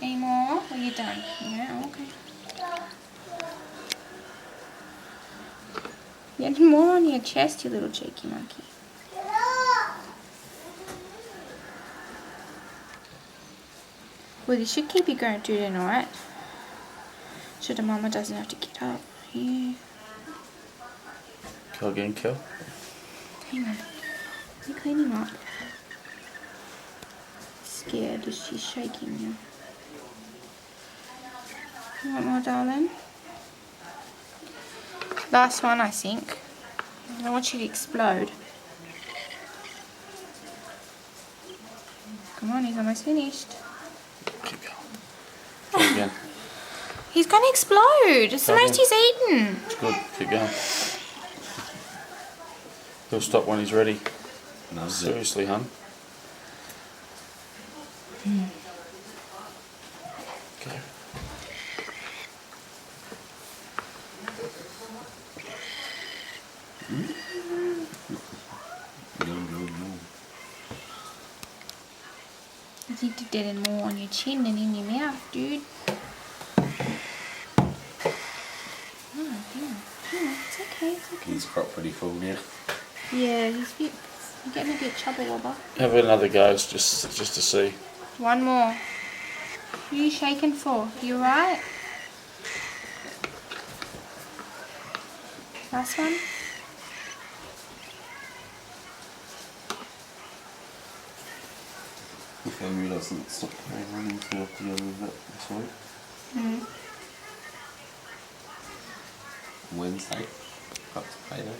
Any more? Or are you done? Yeah, okay. You had more on your chest, you little cheeky monkey. Well, this should keep you going through the night. So the mama doesn't have to get up. Yeah. Kill again, kill. Hang on. You clean him up. Scared as she's shaking now. You want more, darling? Last one, I think. I don't want you to explode. Come on, he's almost finished. Keep going. Kill again. He's gonna explode. It's the most he's eaten. It's good. Keep going. He'll stop when he's ready. No, Seriously, hun. Go. I think you did it more on your chin than in your mouth, dude. Oh, yeah. It's okay, it's okay. He's got pretty full now. Yeah, he's getting a bit chubba wobber. Have another go, just to see. One more. Who are you shaking for? You right? Last one? If Henry doesn't stop running throughout the other of it this week. Wednesday, got to pay that.